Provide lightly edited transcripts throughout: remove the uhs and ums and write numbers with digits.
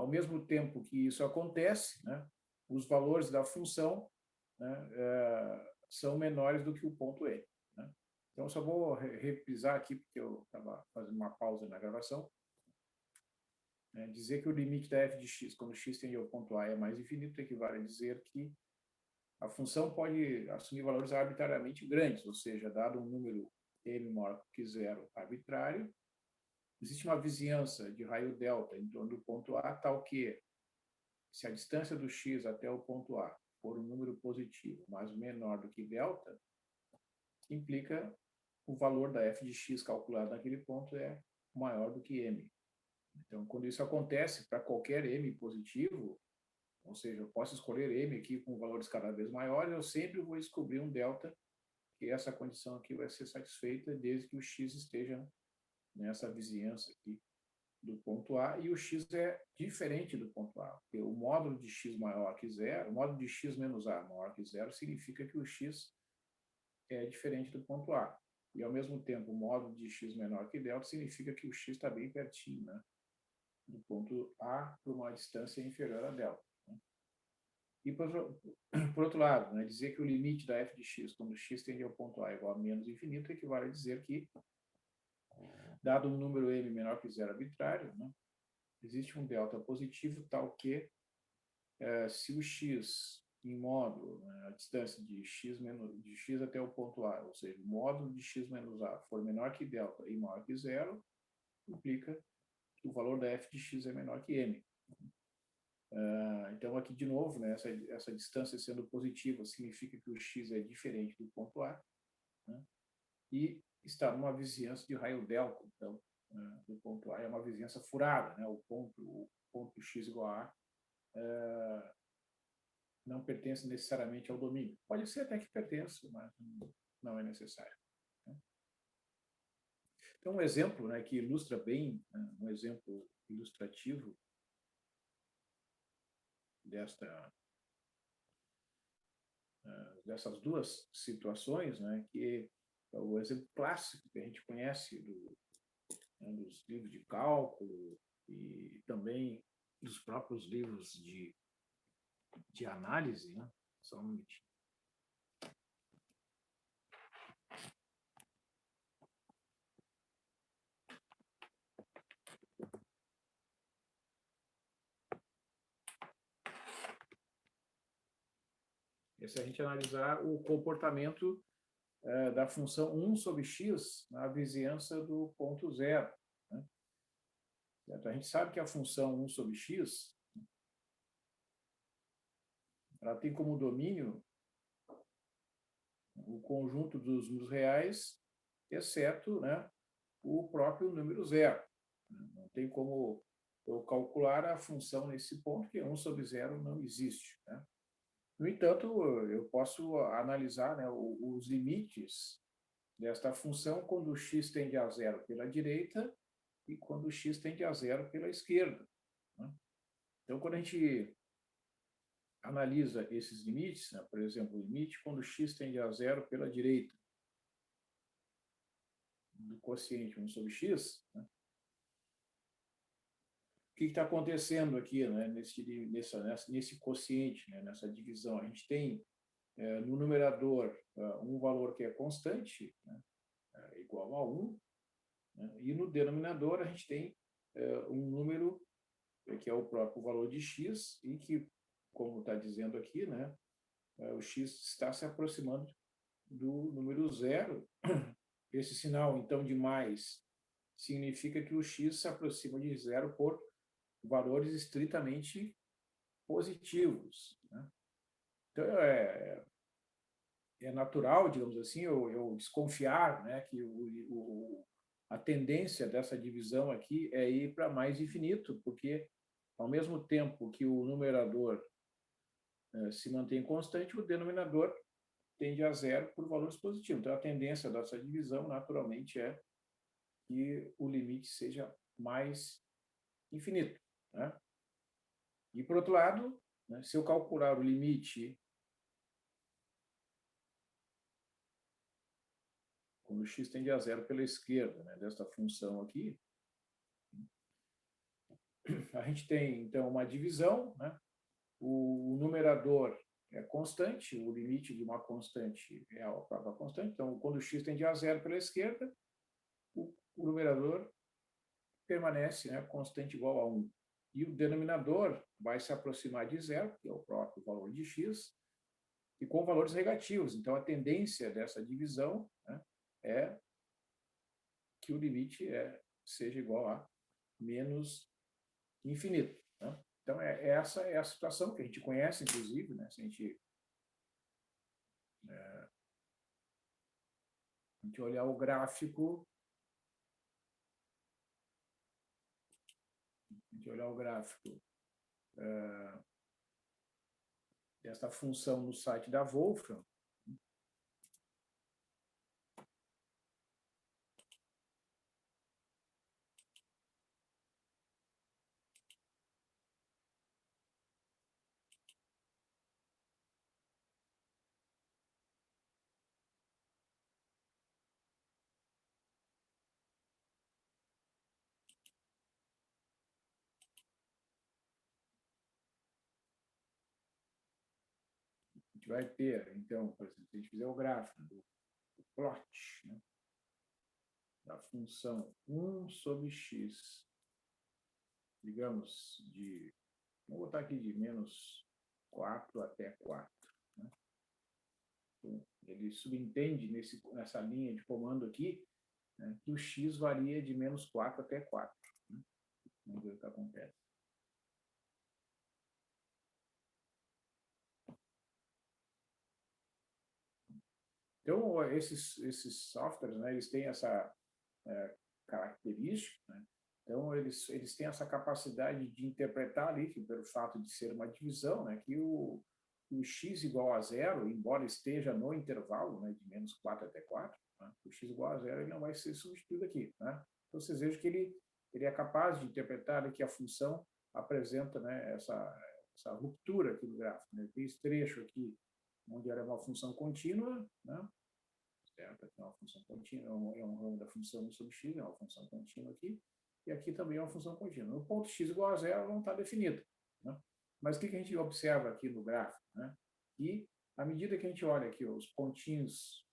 ao mesmo tempo que isso acontece, né, os valores da função, né, são menores do que o ponto E. Né? Então, eu só vou repisar aqui, porque eu estava fazendo uma pausa na gravação. Dizer que o limite da f de x, quando x tende ao ponto A, é mais infinito, equivale a dizer que a função pode assumir valores arbitrariamente grandes, ou seja, dado um número m maior que zero arbitrário, existe uma vizinhança de raio delta em torno do ponto A, tal que, se a distância do x até o ponto A for um número positivo, mas menor do que delta, implica o valor da f de x calculado naquele ponto é maior do que m. Então, quando isso acontece para qualquer m positivo, ou seja, eu posso escolher m aqui com valores cada vez maiores, eu sempre vou descobrir um delta, que essa condição aqui vai ser satisfeita desde que o x esteja nessa vizinhança aqui do ponto A, e o x é diferente do ponto A, porque o módulo de x maior que zero, o módulo de x menos A maior que zero, significa que o x é diferente do ponto A. E, ao mesmo tempo, o módulo de x menor que delta significa que o x está bem pertinho, né, do ponto A por uma distância inferior a delta. Né? E, por outro lado, né, dizer que o limite da f de x, quando x tende ao ponto A igual a menos infinito, equivale a dizer que, dado um número m menor que zero arbitrário, né, existe um delta positivo tal que, se o x em módulo, né, a distância de x até o ponto A, ou seja, o módulo de x menos A for menor que delta e maior que zero, implica que o valor da f de x é menor que m. Então, aqui de novo, né, essa distância sendo positiva significa que o x é diferente do ponto A, né, e está numa vizinhança de raio delta. Então, do ponto A é uma vizinhança furada, né, o ponto x igual a não pertence necessariamente ao domínio. Pode ser até que pertença, mas não é necessário. Né? Então, um exemplo, né, que ilustra bem, né, um exemplo ilustrativo dessas duas situações, né, que é o exemplo clássico que a gente conhece dos livros de cálculo e também dos próprios livros de análise, né? Só um minutinho. Se a gente analisar o comportamento da função 1 sobre x na vizinhança do ponto zero. Né? A gente sabe que a função 1 sobre x ela tem como domínio o conjunto dos números reais, exceto, né, o próprio número zero. Não tem como eu calcular a função nesse ponto, porque 1 sobre zero não existe. Né? No entanto, eu posso analisar, né, os limites desta função quando x tende a zero pela direita e quando x tende a zero pela esquerda. Né? Então, quando a gente analisa esses limites, né, por exemplo, o limite quando x tende a zero pela direita do quociente 1 sobre x, né, o que está acontecendo aqui, né, nesse quociente, né, nessa divisão? A gente tem no numerador um valor que é constante, né, igual a 1, né, e no denominador a gente tem um número que é o próprio valor de x e que, como está dizendo aqui, né, o x está se aproximando do número zero. Esse sinal, então, de mais significa que o x se aproxima de zero por valores estritamente positivos. Né? Então, é natural, digamos assim, eu desconfiar, né, que a tendência dessa divisão aqui é ir para mais infinito, porque, ao mesmo tempo que o numerador se mantém constante, o denominador tende a zero por valores positivos. Então, a tendência dessa divisão, naturalmente, é que o limite seja mais infinito. Né? E, por outro lado, né, se eu calcular o limite quando x tende a zero pela esquerda, né, desta função aqui, a gente tem, então, uma divisão, né? O numerador é constante, o limite de uma constante é a própria constante. Então, quando o x tende a zero pela esquerda, o numerador permanece, né, constante igual a 1. E o denominador vai se aproximar de zero, que é o próprio valor de x, e com valores negativos. Então, a tendência dessa divisão, né, é que o limite seja igual a menos infinito. Né? Então, essa é a situação que a gente conhece, inclusive, né? Se a gente olhar o gráfico, desta função no site da Wolfram, a gente vai ter, então, por exemplo, se a gente fizer o gráfico do plot, né, da função 1 sobre x, digamos, vou botar aqui de menos 4 até 4. Né? Então, ele subentende nessa linha de comando aqui, né, que o x varia de menos 4 até 4. Né? Vamos ver o que acontece. Então, esses softwares, né, eles têm essa característica, né? Então, eles têm essa capacidade de interpretar ali, que pelo fato de ser uma divisão, né, que o x igual a zero, embora esteja no intervalo, né, de menos 4 até 4, né, o x igual a zero ele não vai ser substituído aqui. Né? Então, vocês vejam que ele é capaz de interpretar que a função apresenta, né, essa ruptura aqui no gráfico. Né? Tem esse trecho aqui, onde era uma função contínua, né? Certo? Aqui é uma função contínua, é um ramo da função 1 sobre x, é uma função contínua aqui, e aqui também é uma função contínua. No ponto x igual a zero não está definido. Né? Mas o que a gente observa aqui no gráfico? Né? E à medida que a gente olha aqui os pontinhos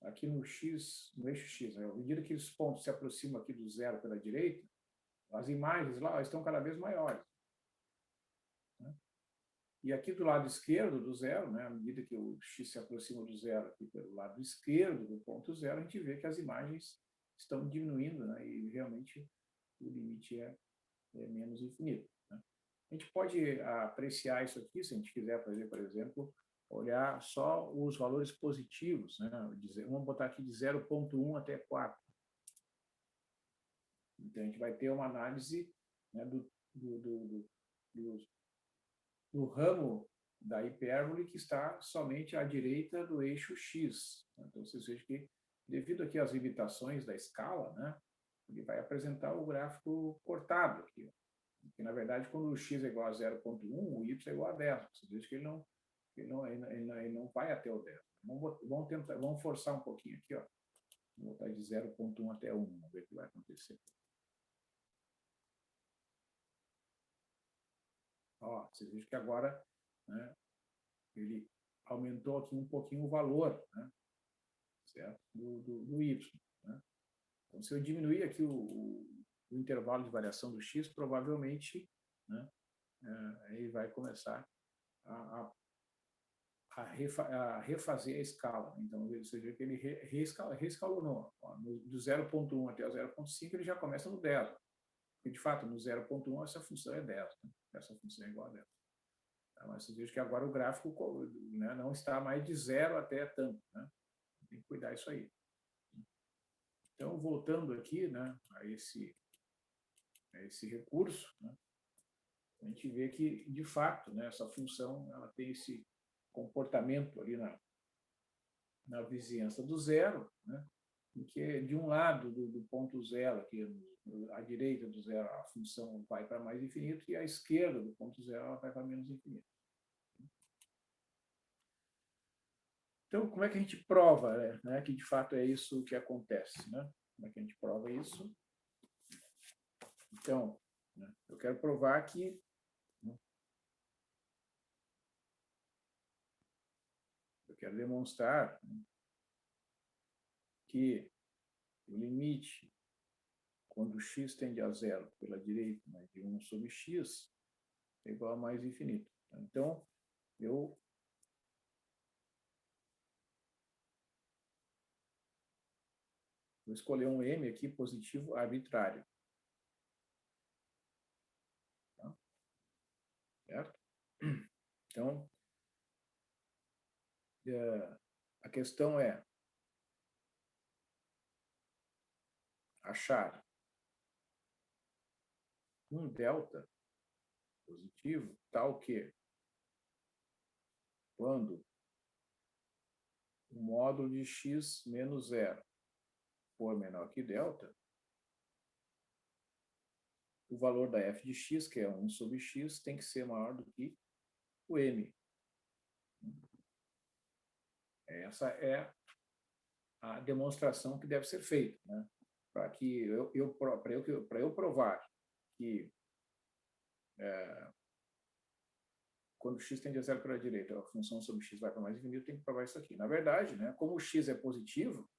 aqui no x, no eixo x, né? À medida que os pontos se aproximam aqui do zero pela direita, as imagens lá estão cada vez maiores. Né? E aqui do lado esquerdo do zero, né, à medida que o x se aproxima do zero aqui pelo lado esquerdo do ponto zero, a gente vê que as imagens estão diminuindo, né, e realmente o limite é menos infinito. Né? A gente pode apreciar isso aqui, se a gente quiser fazer, por exemplo, olhar só os valores positivos. Né, vamos botar aqui de 0,1 até 4. Então, a gente vai ter uma análise, né, do ramo da hipérbole que está somente à direita do eixo x. Então, vocês vejam que, devido aqui às limitações da escala, né, ele vai apresentar o gráfico cortado aqui. Porque, na verdade, quando o x é igual a 0,1, o y é igual a 10. Vocês vejam que ele não vai até o 10. Vamos forçar um pouquinho aqui. Ó. Vou botar de 0,1 até 1. Vamos ver o que vai acontecer. Ó, vocês vejam que agora, né, ele aumentou aqui um pouquinho o valor, né, certo? Do y. Né? Então, se eu diminuir aqui o intervalo de variação do x, provavelmente, né, ele vai começar a refazer a escala. Então, você vê que ele reescalonou. Do 0,1 até o 0,5, ele já começa no 10. Porque, de fato, no 0,1 essa função é 10. Né? Essa função é igual a 10. Mas você vê que agora o gráfico, né, não está mais de 0 até tanto. Né? Tem que cuidar disso aí. Então, voltando aqui, né, a esse recurso, né, a gente vê que, de fato, né, essa função ela tem esse comportamento ali na vizinhança do zero, né, em que, de um lado do ponto zero, aqui, à direita do zero, a função vai para mais infinito, e à esquerda do ponto zero, ela vai para menos infinito. Então, como é que a gente prova, né, que de fato é isso que acontece? Né? Como é que a gente prova isso? Então, né? Eu quero provar que, né, eu quero demonstrar, né, que o limite, quando x tende a zero pela direita, né, de 1 sobre x, é igual a mais infinito. Então, eu vou escolher um m aqui positivo arbitrário. Tá? Certo? Então, a questão é achar um delta positivo tal que, quando o módulo de x menos zero for menor que delta, o valor da f de x, que é 1 sobre x, tem que ser maior do que o m. Essa é a demonstração que deve ser feita, né? Para que para eu provar que quando x tende a zero para a direita, a função sobre x vai para mais infinito, eu tenho que provar isso aqui. Na verdade, né, como o x é positivo,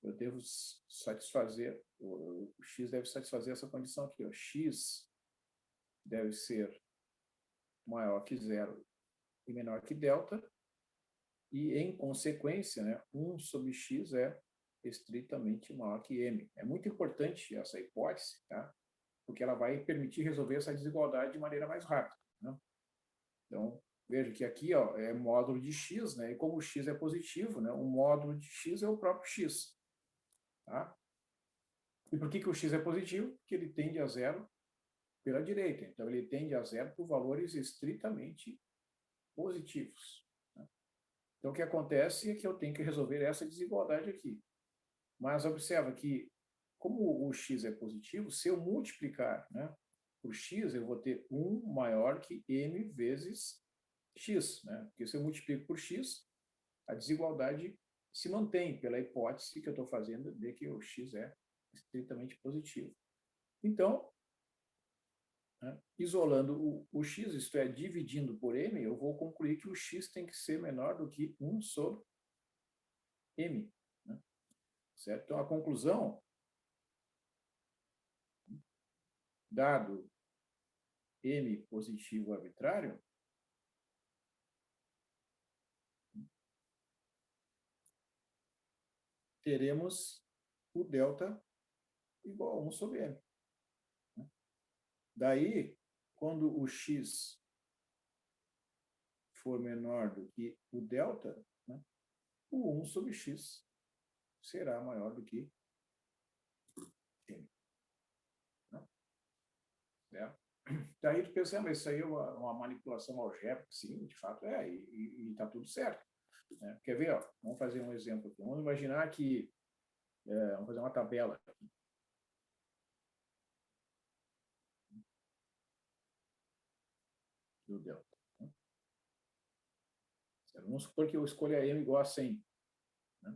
eu devo satisfazer, o x deve satisfazer essa condição aqui. Ó. X deve ser maior que zero e menor que delta, e, em consequência, né, 1 sobre x é estritamente maior que m. É muito importante essa hipótese, tá? Porque ela vai permitir resolver essa desigualdade de maneira mais rápida. Né? Então, veja que aqui, ó, é módulo de x, né? E como o x é positivo, né, o módulo de x é o próprio x. Tá? E por que o x é positivo? Porque ele tende a zero pela direita. Então, ele tende a zero por valores estritamente positivos. Né? Então, o que acontece é que eu tenho que resolver essa desigualdade aqui. Mas observa que, como o x é positivo, se eu multiplicar, né, por x, eu vou ter 1 maior que m vezes x. Né? Porque se eu multiplico por x, a desigualdade se mantém pela hipótese que eu estou fazendo de que o x é estritamente positivo. Então, né, isolando o x, isto é, dividindo por m, eu vou concluir que o x tem que ser menor do que 1 sobre m. Né? Certo? Então, a conclusão, dado m positivo arbitrário, teremos o delta igual a 1 sobre m. Né? Daí, quando o x for menor do que o delta, né, o 1 sobre x será maior do que m. Né? Certo? Daí tu pensa, mas isso aí é uma manipulação algébrica. Sim, de fato é, e está tudo certo. Né? Quer ver? Ó, vamos fazer um exemplo aqui. Vamos imaginar que, vamos fazer uma tabela aqui, do delta. Né? Vamos supor que eu escolha m igual a 100. Né?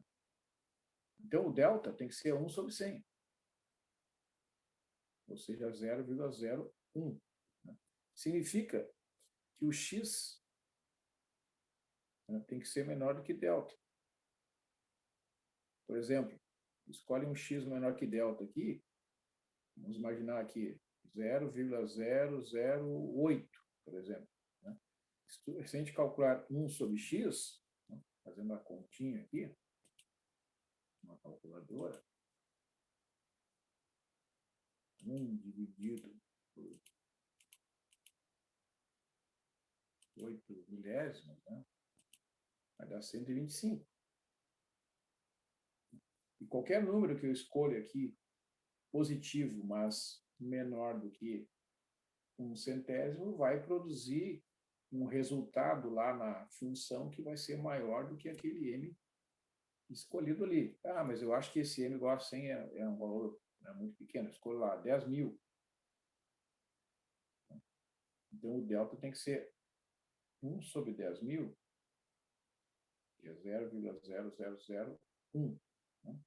Então, o delta tem que ser 1 sobre 100. Ou seja, 0,01. Né? Significa que o x, né, tem que ser menor do que delta. Por exemplo, escolhe um x menor que delta aqui, vamos imaginar aqui 0,008, por exemplo. Né? Se a gente calcular 1 sobre x, né, fazendo a continha aqui, uma calculadora, 1 dividido por 8 milésimos, né, vai dar 125. E qualquer número que eu escolha aqui, positivo, mas menor do que 1 centésimo, vai produzir um resultado lá na função que vai ser maior do que aquele m escolhido ali. Ah, mas eu acho que esse m igual a 100 é um valor, né, muito pequeno. Escolho lá 10.000. Então, o delta tem que ser 1 sobre 10.000, que é 0,0001. Né?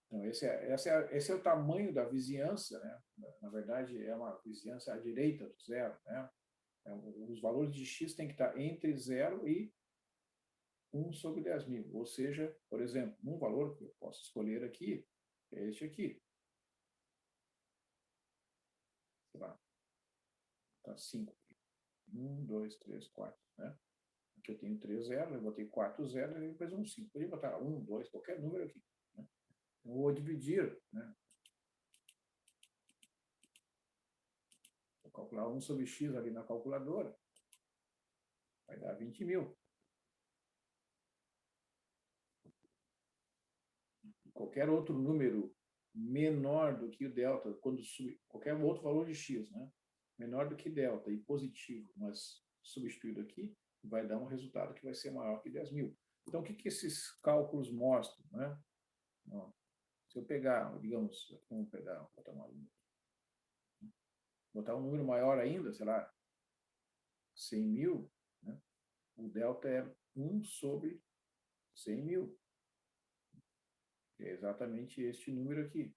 Então, esse é o tamanho da vizinhança, né? Na verdade, é uma vizinhança à direita do zero, né? Os valores de x têm que estar entre 0 e 1 sobre 10.000. Ou seja, por exemplo, um valor que eu posso escolher aqui é este aqui. Sei lá, está 5. 1, 2, 3, 4. Né? Aqui eu tenho 3 zeros, eu botei 4 zeros e depois um 5. Podia botar 1, 2, qualquer número aqui. Né? Eu vou dividir, né? Vou calcular 1 sobre x ali na calculadora. Vai dar 20.000. Qualquer outro número menor do que o delta, quando qualquer outro valor de x, né? Menor do que delta e positivo, mas substituído aqui, vai dar um resultado que vai ser maior que 10.000. Então, o que esses cálculos mostram? Né? Se eu pegar, digamos, vamos botar um número maior ainda, sei lá, 100.000, né? O delta é 1 sobre 100.000. É exatamente este número aqui.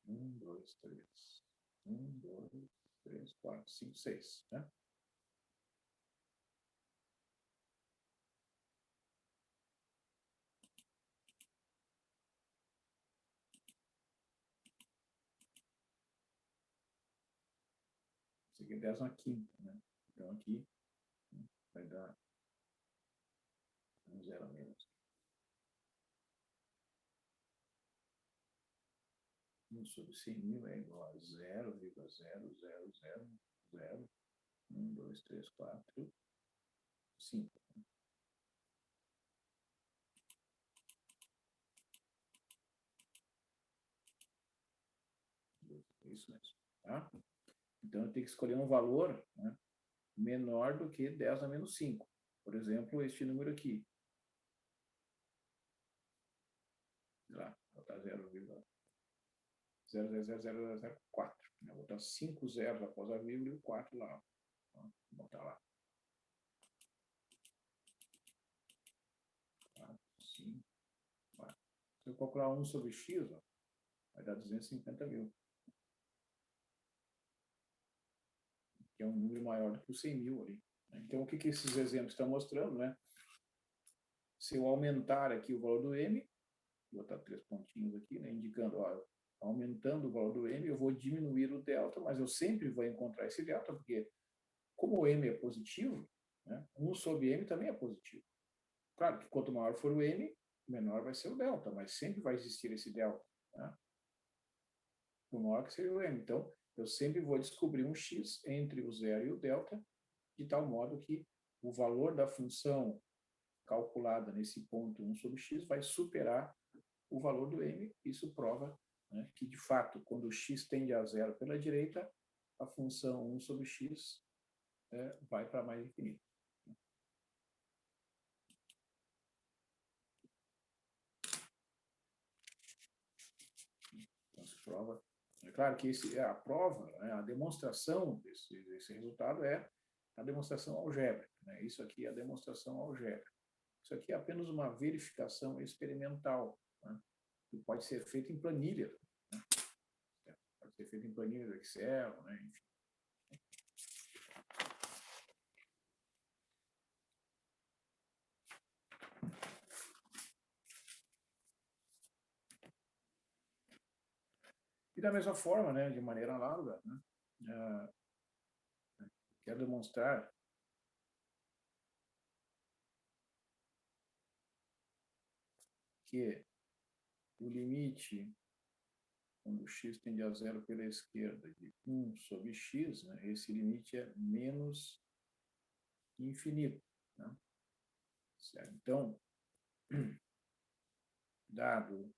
1, 2, 3. 1, 2, 3, 4, 5, 6. Né? Isso aqui é 10 na quinta. Né? Então, aqui vai dar um zero a menos. 1 sobre 100.000 é igual a 0,00000. 1, 2, 3, 4, 5. Isso mesmo. Tá? Então, eu tenho que escolher um valor, né, menor do que 10 a menos 5. Por exemplo, este número aqui. Sei lá, vou botar 0,00004. Vou botar 5 zeros após a vírgula e o 4 lá. Vou botar lá. 4, 5, 4. Se eu calcular 1 sobre x, ó, vai dar 250.000. Que é um número maior do que o 100.000 ali. Então, o que esses exemplos estão mostrando, né? Se eu aumentar aqui o valor do m, vou botar 3 pontinhos aqui, né, indicando, ó, aumentando o valor do m, eu vou diminuir o delta, mas eu sempre vou encontrar esse delta, porque como o m é positivo, né, 1 sobre m também é positivo. Claro que quanto maior for o m, menor vai ser o delta, mas sempre vai existir esse delta. Né? Por maior que seja o m. Então, eu sempre vou descobrir um x entre o zero e o delta, de tal modo que o valor da função calculada nesse ponto 1 sobre x vai superar o valor do m. Isso prova, né, que, de fato, quando o x tende a zero pela direita, a função 1 sobre x vai para mais infinito. Então, se prova. É claro que a prova, né, a demonstração desse resultado é a demonstração algébrica. Né? Isso aqui é a demonstração algébrica. Isso aqui é apenas uma verificação experimental, né, que pode ser feita em planilha. Né? Pode ser feita em planilha do Excel, né? Enfim. E da mesma forma, né, de maneira análoga, né, quero demonstrar que o limite, quando x tende a zero pela esquerda, de 1 sobre x, né, esse limite é menos infinito. Né? Certo? Então, dado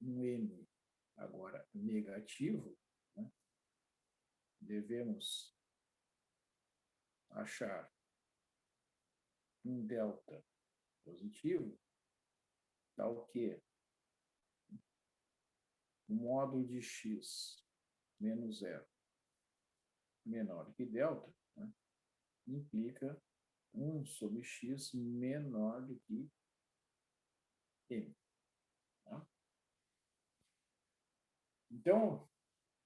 um m agora negativo, né, devemos achar um delta positivo, tal que o módulo de x menos zero menor do que delta, né, implica 1 sobre x menor do que m. Tá? Então,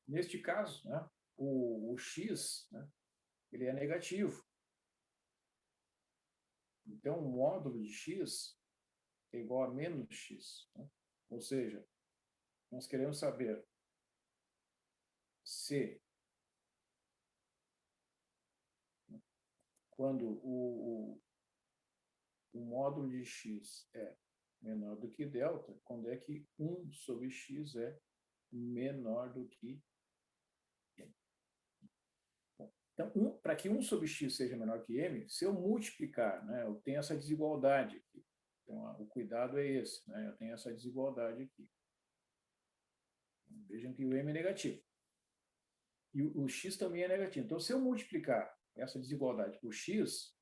neste caso, né, o x, né, ele é negativo. Então, o módulo de x é igual a menos x. Né? Ou seja, nós queremos saber se, quando o módulo de x é menor do que delta, quando é que 1 sobre x é menor do que m. Bom, então, para que 1 sobre x seja menor que m, se eu multiplicar, né, eu tenho essa desigualdade aqui. Então, o cuidado é esse, né, eu tenho essa desigualdade aqui. Vejam que o m é negativo. E o x também é negativo. Então, se eu multiplicar essa desigualdade por x,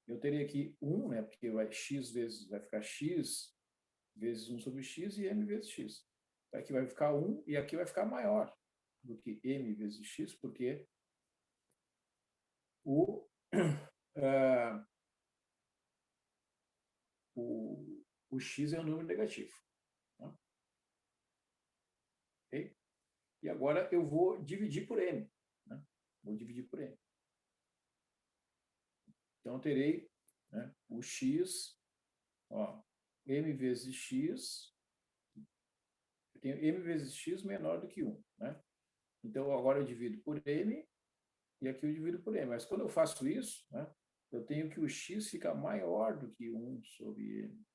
eu teria aqui 1, né, porque x vezes vai ficar x vezes 1 sobre x e m vezes x. Aqui vai ficar 1 e aqui vai ficar maior do que m vezes x, porque o, uh, o x é um número negativo. Tá? Okay? E agora eu vou dividir por m. Né? Vou dividir por m. Então, eu terei, né, o x, ó, m vezes x, eu tenho m vezes x menor do que 1. Né? Então, agora eu divido por m e aqui eu divido por m. Mas quando eu faço isso, né, eu tenho que o x fica maior do que 1 sobre m.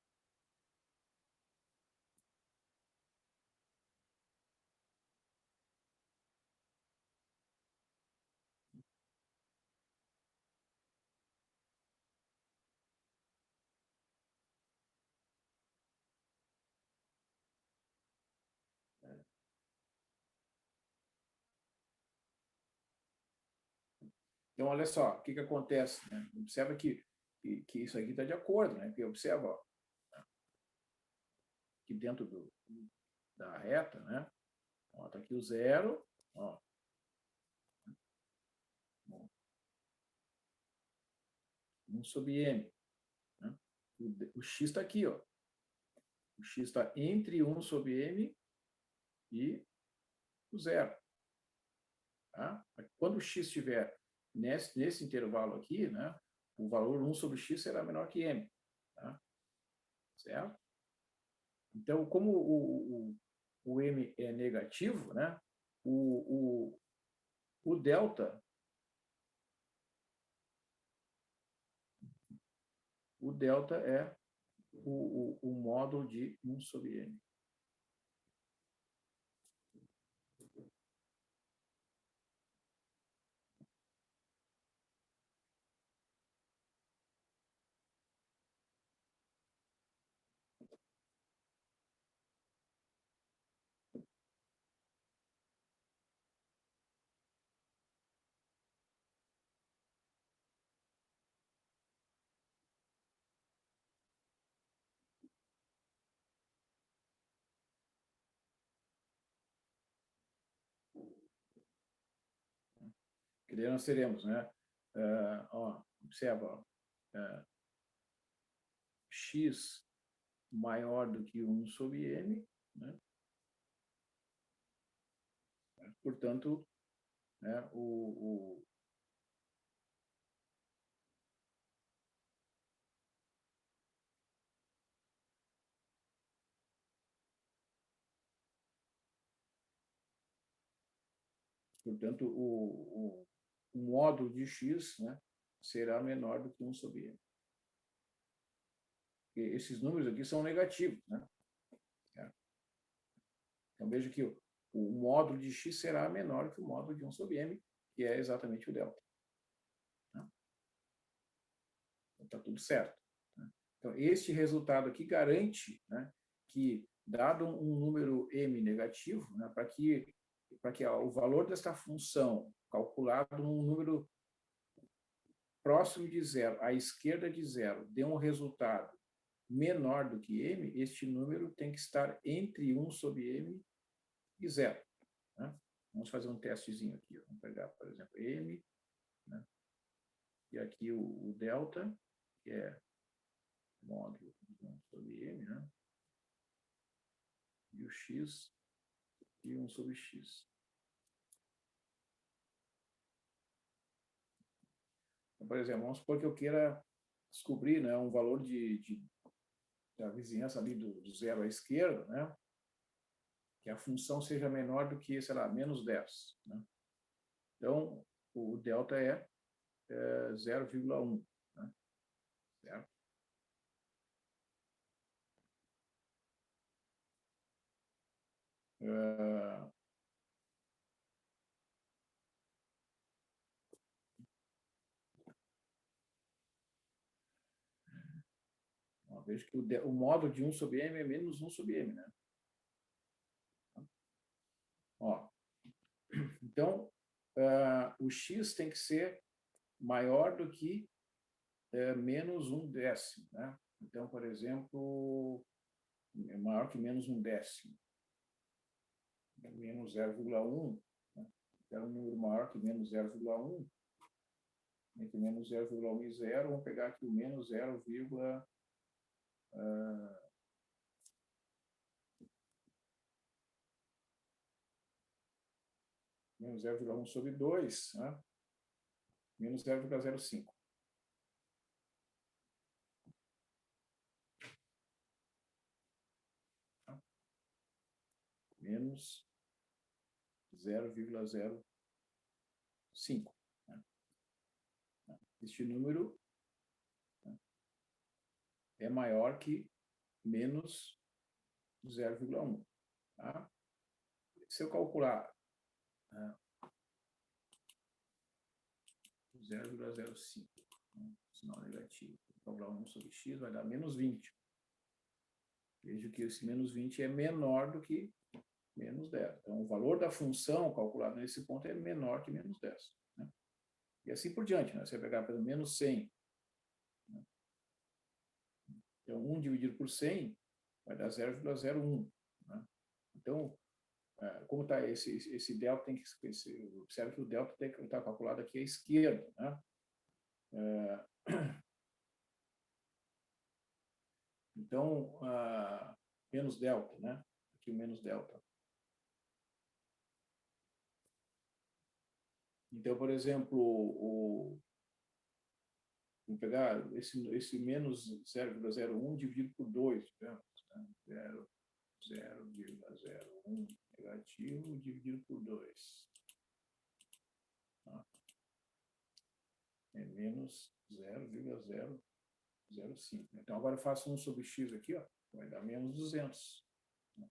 Então, olha só, o que acontece? Né? Observa que isso aqui está de acordo, né? Porque observa, ó, que dentro da reta, né? Está aqui o zero, ó, 1 sobre m. Né? O x está aqui, ó. O x está entre 1 sobre m e o zero. Tá? Quando o x estiver nesse intervalo aqui, né, o valor 1 sobre x será menor que m. Tá? Certo? Então, como o m é negativo, né, o delta, é o módulo de 1 sobre m. Que daí nós teremos, né? Observa, x maior do que 1 sobre m, né? Portanto, né, portanto, o módulo de x, né, será menor do que 1 sobre m. E esses números aqui são negativos, né? Então, veja que o módulo de x será menor que o módulo de 1 sobre m, que é exatamente o delta. Né? Então, está tudo certo. Né? Então, este resultado aqui garante, né, que, dado um número m negativo, né, para que o valor desta função, calculado num número próximo de zero, à esquerda de zero, dê um resultado menor do que m, este número tem que estar entre 1 sobre m e 0. Né? Vamos fazer um testezinho aqui. Vamos pegar, por exemplo, m, né? E aqui o delta, que é módulo de 1 sobre m, né? E o x e 1 sobre x. Então, por exemplo, vamos supor que eu queira descobrir, né, um valor da vizinhança ali do zero à esquerda, né? Que a função seja menor do que, sei lá, menos 10. Né? Então, o delta é 0,1. Né? Certo? Veja que o módulo de 1 sobre m é menos 1 sobre m. Né? Ó, então, o x tem que ser maior do que menos 1/10. Né? Então, por exemplo, é maior que menos 1/10. Menos 0,1. Né? Então, um número maior que menos 0,1. Entre menos 0,1 e 0, vamos pegar aqui o menos 0, menos 0,1 sobre 2, né? Menos 0,05. Menos 0,05. Né? Este número, né, é maior que menos 0,1. Tá? Se eu calcular 0,05, né, sinal negativo, calcular 1 sobre x, vai dar menos 20. Vejo que esse menos 20 é menor do que menos 10. Então, o valor da função calculado nesse ponto é menor que menos 10. Né? E assim por diante. Né? Você vai pegar pelo menos 100. Né? Então, 1 dividido por 100 vai dar 0,01. Né? Então, como está esse delta, tem que observe que o delta tem que estar calculado aqui à esquerda. Né? Então, menos delta. Né? Aqui o menos delta. Então, por exemplo, vamos pegar esse menos 0,01 dividido por 2, digamos, né? 0,01 negativo dividido por 2. Tá? É menos 0,005. Então, agora eu faço 1 sobre x aqui, ó, vai dar menos 200, né?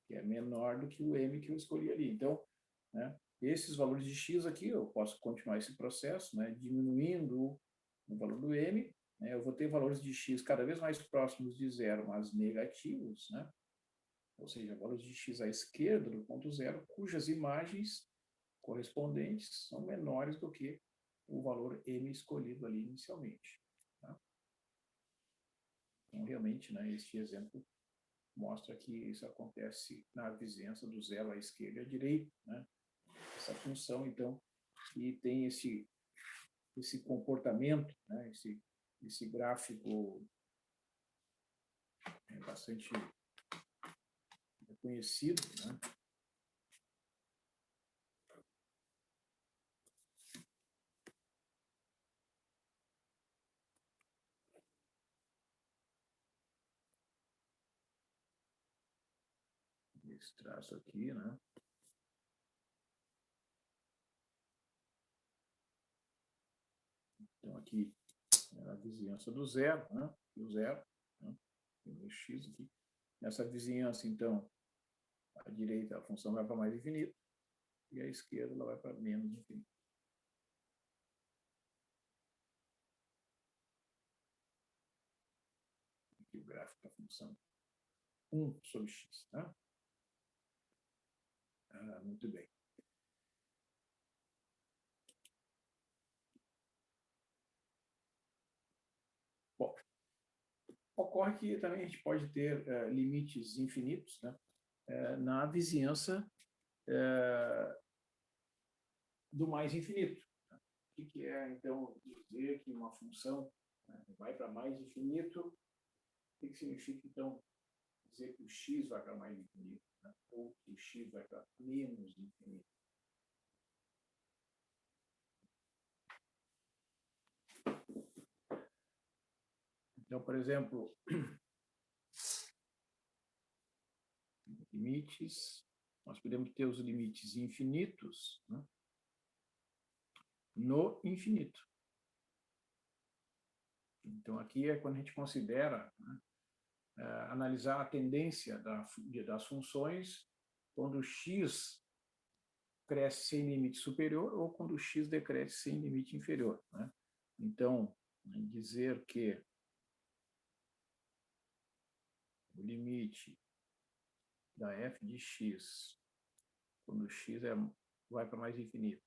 Que é menor do que o m que eu escolhi ali. Então, né, esses valores de x aqui, eu posso continuar esse processo, né, diminuindo o valor do m, né, eu vou ter valores de x cada vez mais próximos de zero, mas negativos, né? Ou seja, valores de x à esquerda do ponto zero, cujas imagens correspondentes são menores do que o valor m escolhido ali inicialmente. Tá? Então, realmente, né, este exemplo mostra que isso acontece na vizinhança do zero à esquerda e à direita. Né? Essa função, então, que tem esse comportamento, né, esse gráfico bastante conhecido, né? Esse traço aqui, né? Então, aqui é a vizinhança do zero, né? Do zero, né? Tem o x aqui. Nessa vizinhança, então, à direita a função vai para mais infinito e à esquerda ela vai para menos infinito. Aqui o gráfico da função 1 sobre x, tá? Muito bem. Bom, Ocorre que também a gente pode ter limites infinitos, né, na vizinhança do mais infinito. O que é, então, dizer que uma função, né, vai para mais infinito? O que significa, então, dizer que o x vai para mais infinito, né, ou que o x vai para menos infinito? Então, por exemplo, limites, nós podemos ter os limites infinitos, né, no infinito. Então, aqui é quando a gente considera, né, analisar a tendência das funções quando o x cresce sem limite superior ou quando o x decresce sem limite inferior, né? Então, dizer que o limite da f de x, quando o x vai para mais infinito,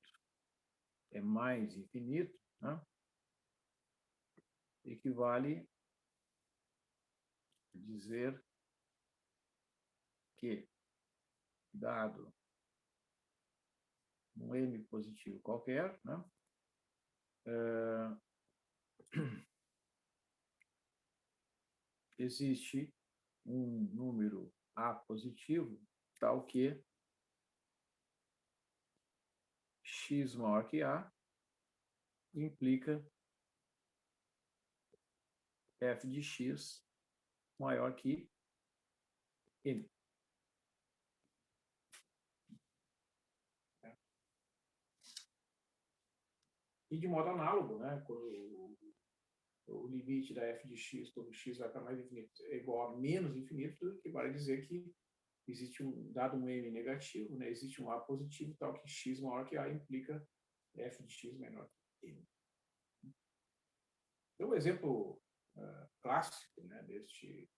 é mais infinito, né, equivale a dizer que, dado um m positivo qualquer, né, existe um número a positivo tal que x maior que a implica f de x maior que m. E de modo análogo, né, quando o limite da f de x, quando x vai para mais infinito, é igual a menos infinito, que vale dizer que existe dado um m negativo, né, existe um a positivo, tal que x maior que a implica f de x menor que m. Então, um exemplo clássico, né, deste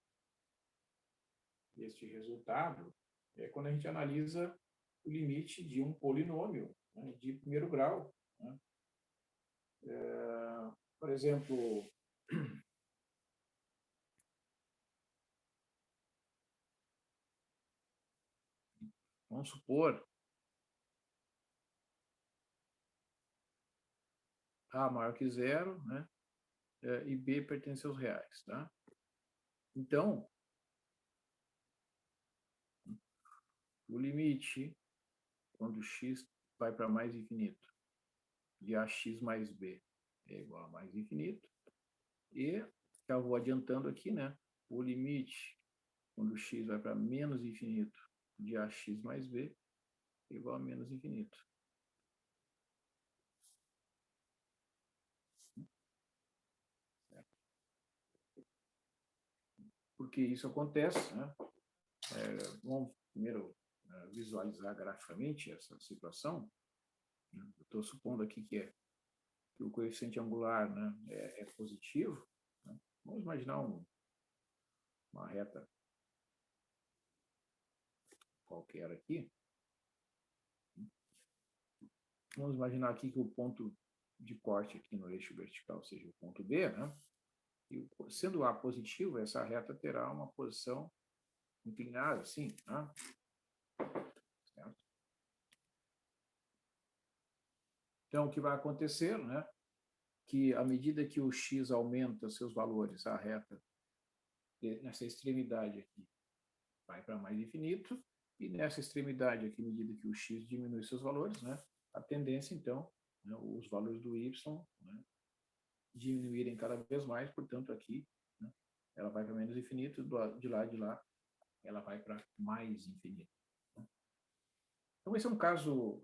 resultado é quando a gente analisa o limite de um polinômio, né, de primeiro grau, né. Por exemplo, vamos supor a maior que zero, né, e b pertence aos reais, tá? Então, o limite, quando x vai para mais infinito, de ax mais b é igual a mais infinito, e já vou adiantando aqui, né, o limite, quando x vai para menos infinito, de ax mais b é igual a menos infinito. Por que isso acontece, né? Vamos primeiro visualizar graficamente essa situação. Estou supondo aqui que o coeficiente angular, né, é positivo, né? Vamos imaginar uma reta qualquer aqui. Vamos imaginar aqui que o ponto de corte aqui no eixo vertical seja o ponto B, né? E sendo A positivo, essa reta terá uma posição inclinada, assim, né? Certo? Então, o que vai acontecer, né? Que à medida que o x aumenta seus valores, a reta nessa extremidade aqui vai para mais infinito, e nessa extremidade aqui, à medida que o x diminui seus valores, né? A tendência, então, né, os valores do y, né, diminuírem cada vez mais, portanto, aqui, né, ela vai para menos infinito, de lá, ela vai para mais infinito. Né? Então, esse é um caso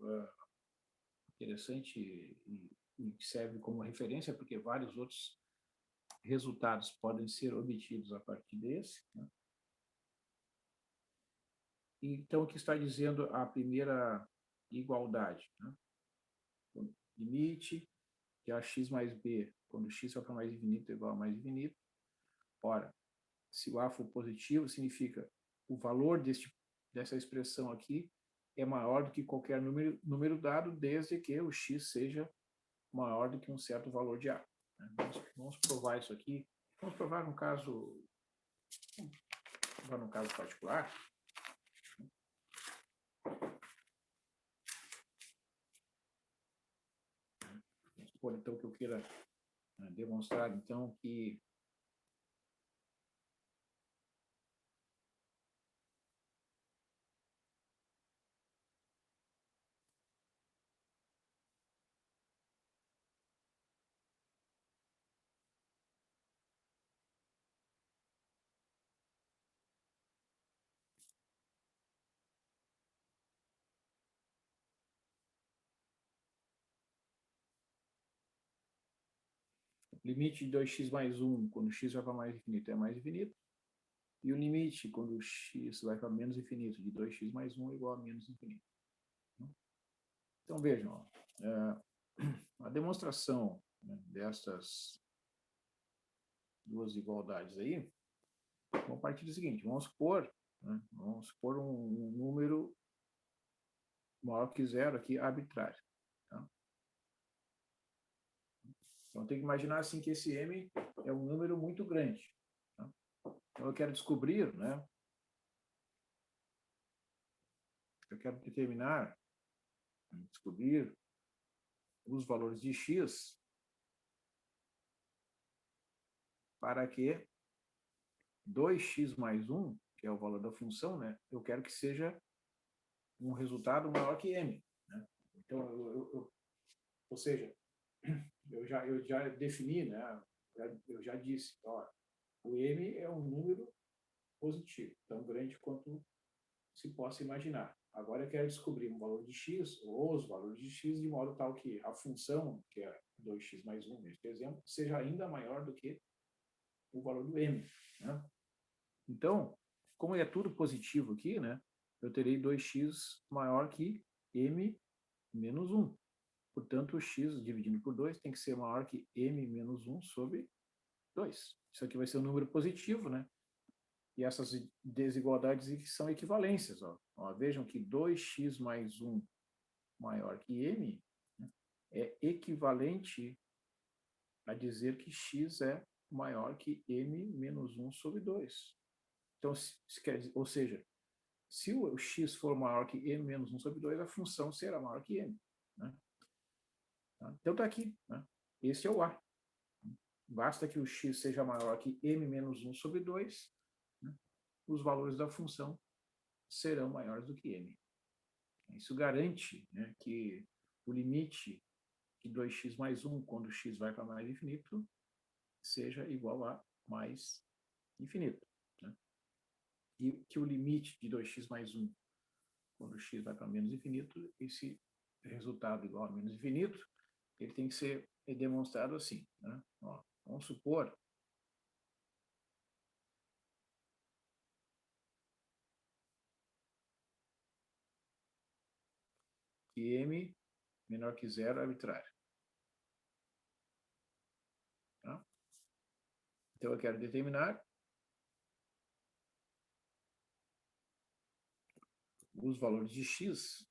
interessante e que serve como referência, porque vários outros resultados podem ser obtidos a partir desse. Né? Então, o que está dizendo a primeira igualdade? Né? Limite de ax mais b, quando x vai para mais infinito, é igual a mais infinito. Ora, se o a for positivo, significa o valor dessa expressão aqui é maior do que qualquer número dado, desde que o x seja maior do que um certo valor de a. Vamos provar isso aqui. Vamos provar um caso Agora, no caso particular, vamos supor, então, que eu queira demonstrar, então, que limite de 2x mais 1, quando x vai para mais infinito, é mais infinito. E o limite, quando x vai para menos infinito, de 2x mais 1 é igual a menos infinito. Então, vejam, ó, a demonstração, né, dessas duas igualdades aí, vamos partir do seguinte, vamos supor, né, um número maior que zero aqui, arbitrário. Tá? Então, tem que imaginar assim que esse m é um número muito grande. Tá? Então, eu quero descobrir, né, eu quero descobrir os valores de x para que 2x mais 1, que é o valor da função, né, eu quero que seja um resultado maior que m. Né? Então, ou seja, eu já defini, né, eu já disse, ó, o m é um número positivo, tão grande quanto se possa imaginar. Agora eu quero descobrir um valor de x, ou os valores de x, de modo tal que a função, que é 2x mais 1, neste exemplo, seja ainda maior do que o valor do m. Né? Então, como é tudo positivo aqui, né, eu terei 2x maior que m menos 1. Portanto, o x dividido por 2 tem que ser maior que m menos 1 sobre 2. Isso aqui vai ser um número positivo, né? E essas desigualdades são equivalências. Ó, vejam que 2x mais 1 maior que m, né, é equivalente a dizer que x é maior que m menos 1 sobre 2. Então, ou seja, se o x for maior que m menos 1 sobre 2, a função será maior que m. Né? Então, está aqui. Né? Esse é o A. Basta que o x seja maior que m menos 1 sobre 2, né? Os valores da função serão maiores do que m. Isso garante, né, que o limite de 2x mais 1, quando x vai para mais infinito, seja igual a mais infinito. Né? E que o limite de 2x mais 1, quando x vai para menos infinito, esse resultado igual a menos infinito, ele tem que ser demonstrado assim. Né? Ó, vamos supor que m menor que zero é arbitrário. Tá? Então, eu quero determinar os valores de x,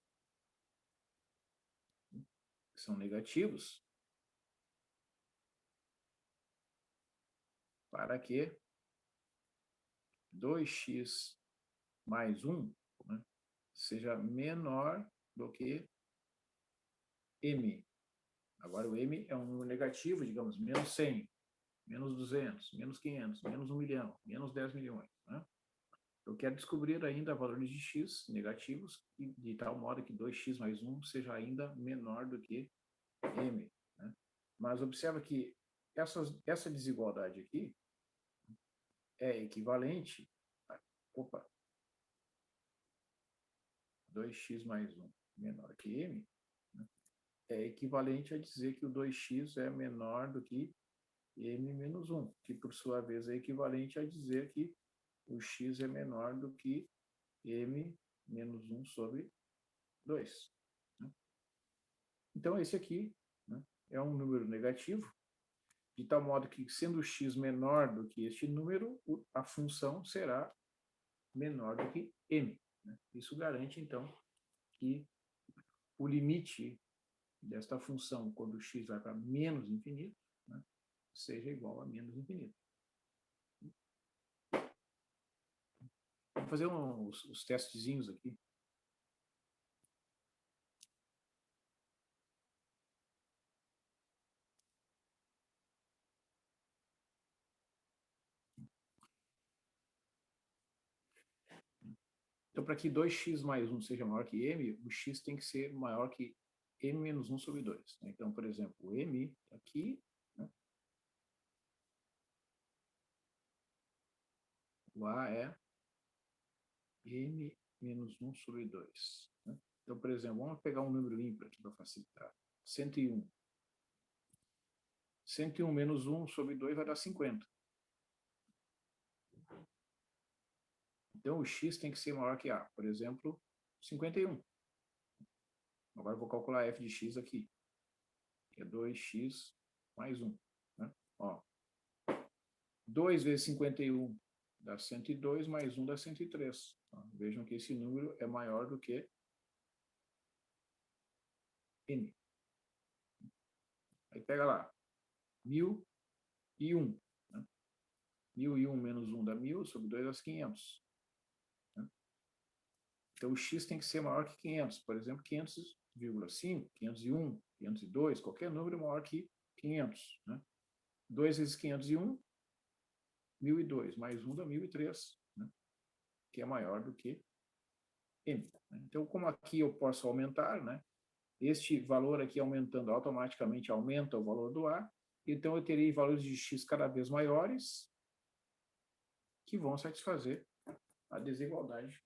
que são negativos, para que 2x mais 1, né, seja menor do que m. Agora, o m é um número negativo, digamos, menos 100, menos 200, menos 500, menos 1 milhão, menos 10 milhões. Né? Eu quero descobrir ainda valores de x negativos, de tal modo que 2x mais 1 seja ainda menor do que m. Né? Mas observa que essa desigualdade aqui é equivalente a, 2x mais 1 menor que m, né, é equivalente a dizer que o 2x é menor do que m menos 1, que por sua vez é equivalente a dizer que o x é menor do que m menos 1 sobre 2. Né? Então, esse aqui, né, é um número negativo, de tal modo que, sendo x menor do que este número, a função será menor do que m. Né? Isso garante, então, que o limite desta função, quando x vai para menos infinito, né, seja igual a menos infinito. fazer os testezinhos aqui. Então, para que 2x mais 1 seja maior que m, o x tem que ser maior que m menos 1 sobre 2. Né? Então, por exemplo, o m aqui, né? O a é m menos 1 sobre 2. Né? Então, por exemplo, vamos pegar um número ímpar aqui para facilitar. 101. 101 menos 1 sobre 2 vai dar 50. Então, o x tem que ser maior que a. Por exemplo, 51. Agora eu vou calcular f de x aqui, que é 2x mais 1. Né? Ó, 2 vezes 51 dá 102, mais 1 dá 103. Tá? Vejam que esse número é maior do que n. Aí pega lá, 1001. Né? 1001 menos 1 dá 1000, sobre 2 dá 500. Né? Então, o x tem que ser maior que 500. Por exemplo, 500,5, 501, 502, qualquer número maior que 500. Né? 2 vezes 501, 1002, mais 1 dá 1003, né? Que é maior do que m. Né? Então, como aqui eu posso aumentar, né? Este valor aqui aumentando automaticamente aumenta o valor do A, então eu terei valores de x cada vez maiores que vão satisfazer a desigualdade,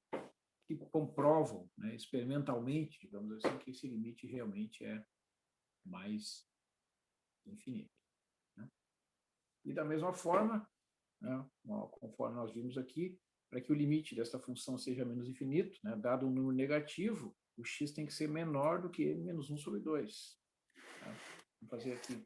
que comprovam, né, experimentalmente, digamos assim, que esse limite realmente é mais infinito. Né? E da mesma forma, né, conforme nós vimos aqui, para que o limite dessa função seja menos infinito, né, dado um número negativo, o x tem que ser menor do que m menos 1 sobre 2. Tá? Vou fazer aqui.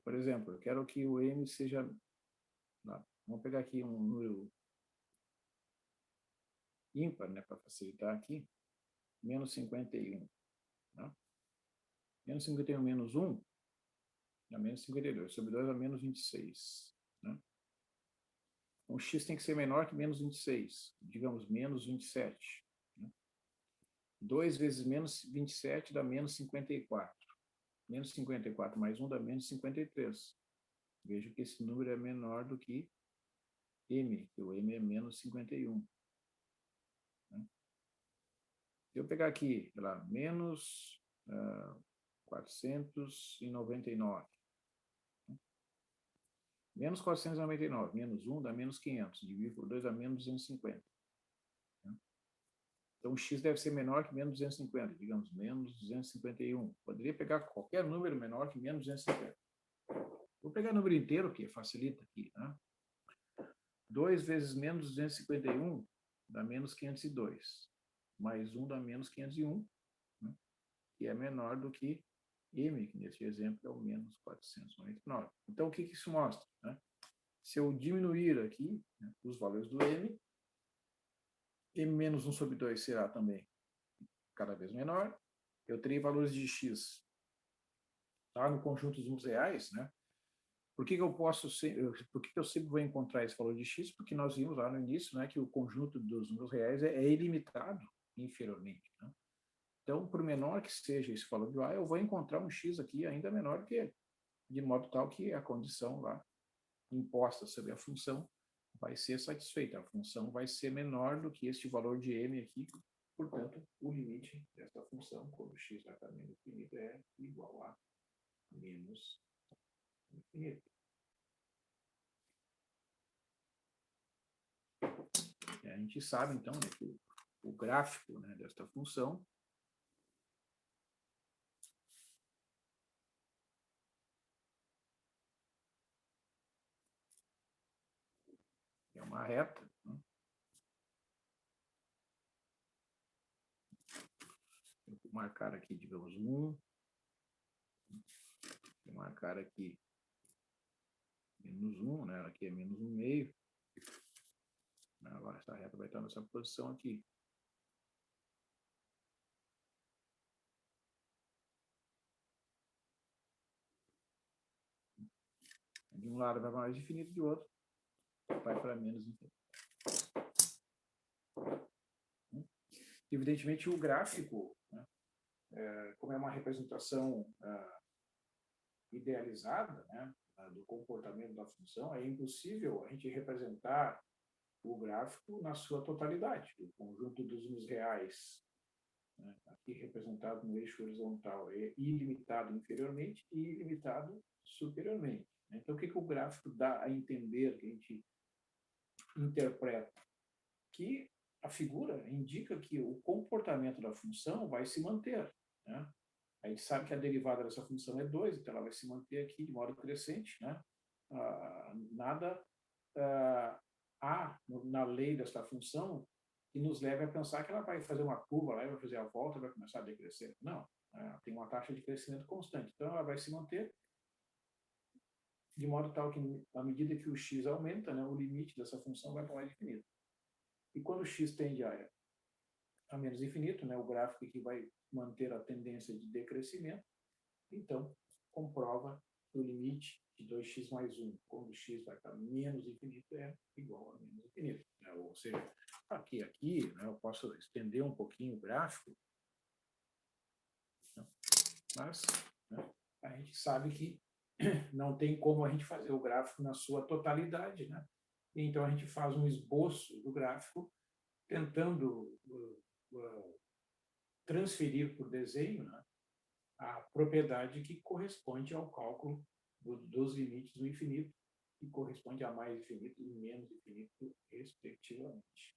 Por exemplo, eu quero que o m seja... Vamos pegar aqui um número ímpar, né, para facilitar aqui. Menos 51. Né? Menos 51 menos 1 dá menos 52. Sobre 2 dá menos 26. Né? Então, x tem que ser menor que menos 26. Digamos, menos 27. Né? 2 vezes menos 27 dá menos 54. Menos 54 mais 1 dá menos 53. Veja que esse número é menor do que m, que o m é menos 51. Né? Se eu pegar aqui, sei lá, menos 499. Menos 499, menos 1 dá menos 500. Dividido por 2 dá menos 250. Né? Então, o x deve ser menor que menos 250. Digamos, menos 251. Poderia pegar qualquer número menor que menos 250. Vou pegar o número inteiro, que facilita aqui. Né? 2 vezes menos 251 dá menos 502. Mais 1 dá menos 501, né? Que é menor do que m, que nesse exemplo é o menos 499. Então, o que isso mostra? Né? Se eu diminuir aqui, né, os valores do m, m menos 1 sobre 2 será também cada vez menor. Eu terei valores de x tá, no conjunto dos números reais, né? Por que eu sempre vou encontrar esse valor de x? Porque nós vimos lá no início, né, que o conjunto dos números reais é ilimitado inferiormente. Né? Então, por menor que seja esse valor de a, eu vou encontrar um x aqui ainda menor que ele, de modo tal que a condição lá imposta sobre a função vai ser satisfeita. A função vai ser menor do que este valor de m aqui, portanto, o limite dessa função, quando x vai para menos infinito, é igual a menos infinito. E a gente sabe, então, né, que o gráfico, né, desta função é uma reta, né? Vou marcar aqui, digamos, 1. Vou marcar aqui menos 1, né? Aqui é menos 1,5. Agora essa reta vai estar nessa posição aqui. De um lado vai para mais infinito, de outro vai para menos infinito. Evidentemente, o gráfico, né, como é uma representação idealizada, né, do comportamento da função, é impossível a gente representar o gráfico na sua totalidade. O conjunto dos números reais, né, aqui representado no eixo horizontal, é ilimitado inferiormente e ilimitado superiormente. Então, o que o gráfico dá a entender, que a gente interpreta? Que a figura indica que o comportamento da função vai se manter, né? A gente sabe que a derivada dessa função é 2, então ela vai se manter aqui de modo crescente, né? Nada há na lei desta função que nos leve a pensar que ela vai fazer uma curva lá, vai fazer a volta, vai começar a decrescer. Não, tem uma taxa de crescimento constante. Então ela vai se manter de modo tal que, à medida que o x aumenta, né, o limite dessa função vai para mais infinito. E quando o x tende a menos infinito, né, o gráfico que vai manter a tendência de decrescimento, então comprova que o limite de 2x mais 1, quando x vai para menos infinito, é igual a menos infinito. Né? Ou seja, aqui, né, eu posso estender um pouquinho o gráfico, né? Mas, né, a gente sabe que não tem como a gente fazer o gráfico na sua totalidade, né? Então a gente faz um esboço do gráfico tentando transferir por desenho, né, a propriedade que corresponde ao cálculo dos limites do infinito, que corresponde a mais infinito e menos infinito, respectivamente.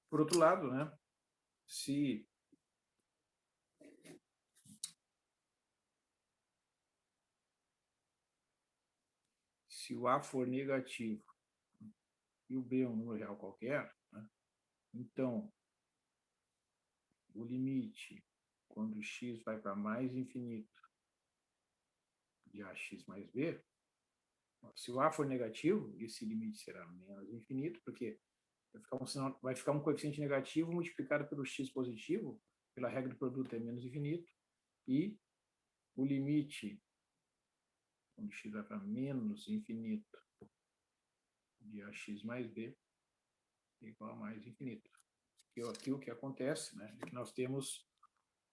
Por outro lado, né, se o A for negativo e o B é um número real qualquer, né, então o limite, quando x vai para mais infinito de ax mais b, se o A for negativo, esse limite será menos infinito, porque vai ficar um coeficiente negativo multiplicado pelo x positivo, pela regra do produto é menos infinito, e o limite, quando x vai para menos infinito de ax mais b, é igual a mais infinito. E aqui o que acontece, né, é que nós temos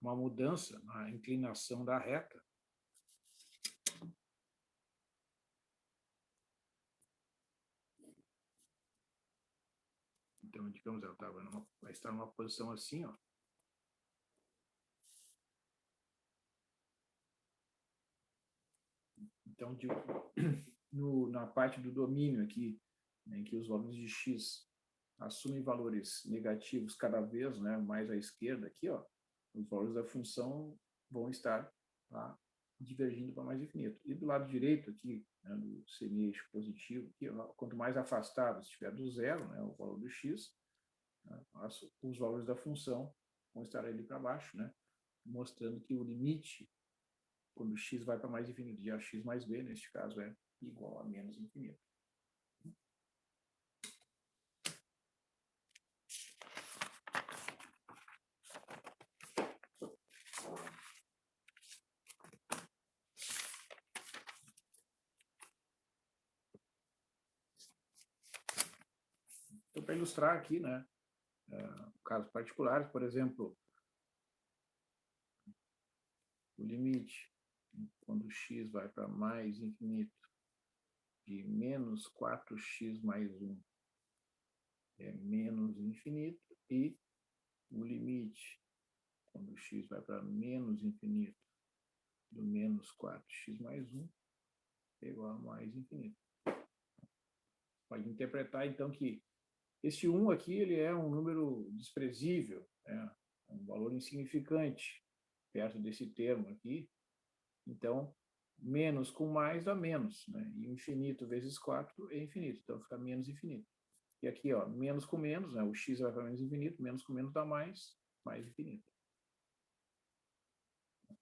uma mudança na inclinação da reta. Então, digamos, ela vai estar numa posição assim, ó. Então, na parte do domínio aqui, né, em que os valores de x assumem valores negativos cada vez, né, mais à esquerda aqui, ó, os valores da função vão estar lá divergindo para mais infinito. E do lado direito aqui, né, do semi-eixo positivo, aqui, ó, quanto mais afastado estiver do zero, né, o valor do x, né, os valores da função vão estar ali para baixo, né, mostrando que o limite, quando x vai para mais infinito de ax mais b, neste caso, é igual a menos infinito. Então, para ilustrar aqui, né, casos particulares, por exemplo, o limite, quando x vai para mais infinito, de menos 4x mais 1 é menos infinito, e o limite, quando x vai para menos infinito, do menos 4x mais 1, é igual a mais infinito. Pode interpretar, então, que esse 1 aqui ele é um número desprezível, né? Um valor insignificante perto desse termo aqui. Então, menos com mais dá menos, né? E infinito vezes 4 é infinito, então fica menos infinito. E aqui, ó, menos com menos, né? O x vai para menos infinito, menos com menos dá mais, mais infinito.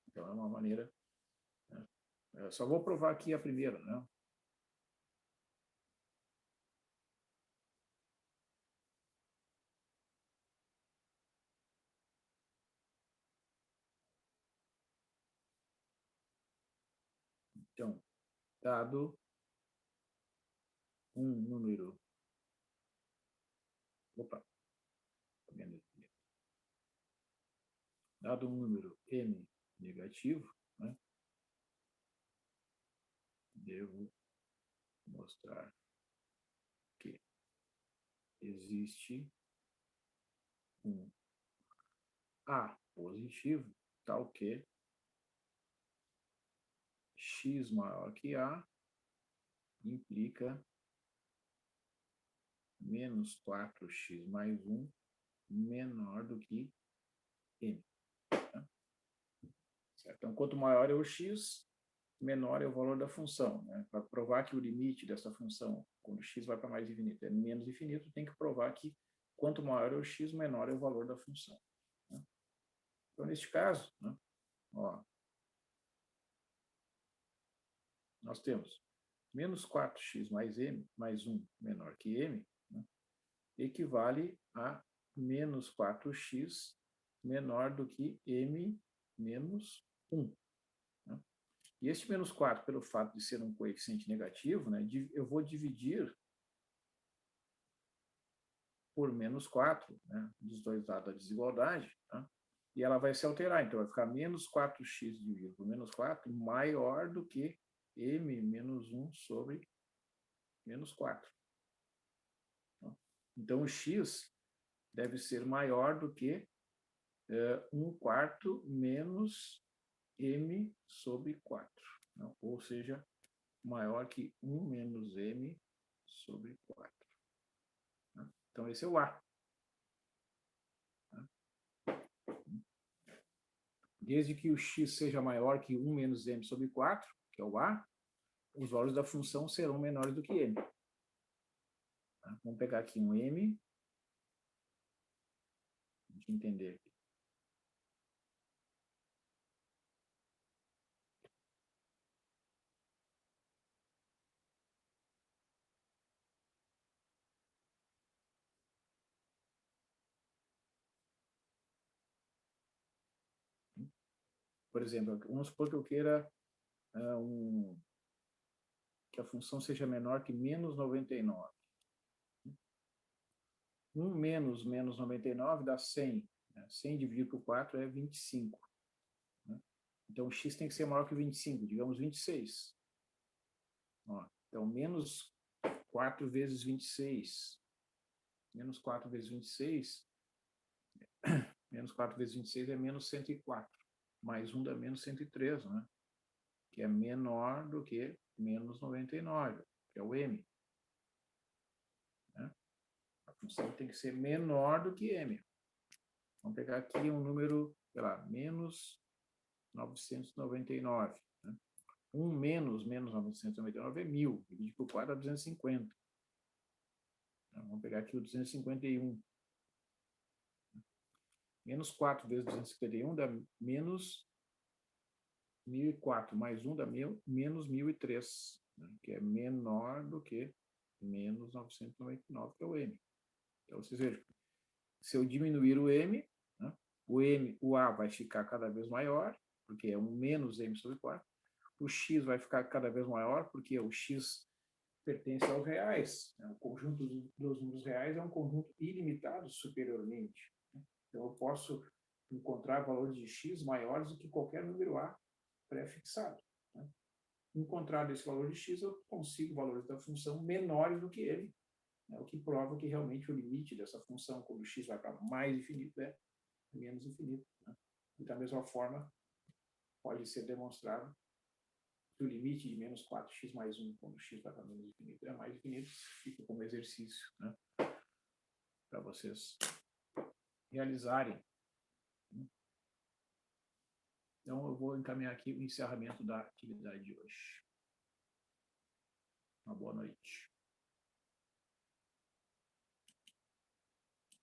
Então, é uma maneira... Né? Eu só vou provar aqui a primeira, né? Então, dado um número... Opa, tá vendo aqui? Dado um número n negativo, né? Devo mostrar que existe um A positivo, tal que x maior que A implica menos 4x mais 1 menor do que n. Tá? Certo? Então, quanto maior é o x, menor é o valor da função. Né? Para provar que o limite dessa função, quando x vai para mais infinito, é menos infinito, tem que provar que quanto maior é o x, menor é o valor da função. Né? Então, neste caso, né, ó, nós temos menos 4x mais m, mais 1 menor que m, né, equivale a menos 4x menor do que m menos 1. Né? E este menos 4, pelo fato de ser um coeficiente negativo, né, eu vou dividir por menos 4, né, dos dois lados da desigualdade, tá? E ela vai se alterar, então vai ficar menos 4x dividido por menos 4 maior do que m menos 1 sobre menos 4. Então, o x deve ser maior do que 1/4 menos m sobre 4. Não? Ou seja, maior que 1 menos m sobre 4. Né? Então, esse é o A. Né? Desde que o x seja maior que 1 menos m sobre 4, que é o A, os valores da função serão menores do que m. Tá? Vamos pegar aqui um m, a gente entender aqui. Por exemplo, vamos supor que eu queira que a função seja menor que menos 99. 1 menos menos 99 dá 100. Né? 100 dividido por 4 é 25. Né? Então, o x tem que ser maior que 25, digamos 26. Ó, então, menos 4 vezes 26. Menos 4 vezes 26. Menos 4 vezes 26 é menos 104. Mais 1 dá menos 103, né? Que é menor do que menos 99, que é o m. Né? A função tem que ser menor do que m. Vamos pegar aqui um número, sei lá, menos 999. Né? 1 menos menos 999 é 1.000. Dividir por 4 dá 250. Então, vamos pegar aqui o 251. Menos 4 vezes 251 dá menos 1.004. Mais 1 dá menos 1.003, né? Que é menor do que menos 999, que é o m. Então, vocês vejam, se eu diminuir o m, né, o A vai ficar cada vez maior, porque é um menos m sobre 4. O x vai ficar cada vez maior, porque o x pertence aos reais. Né? O conjunto dos números reais é um conjunto ilimitado superiormente. Né? Então, eu posso encontrar valores de x maiores do que qualquer número A pré-fixado. Né? Encontrado esse valor de x, eu consigo valores da função menores do que ele, né? O que prova que realmente o limite dessa função, quando x vai para mais infinito, é menos infinito, né? E da mesma forma, pode ser demonstrado que o limite de menos 4x mais 1, quando x vai para menos infinito, é mais infinito. Fica como exercício, né? Para vocês realizarem. Então, eu vou encaminhar aqui o encerramento da atividade de hoje. Uma boa noite.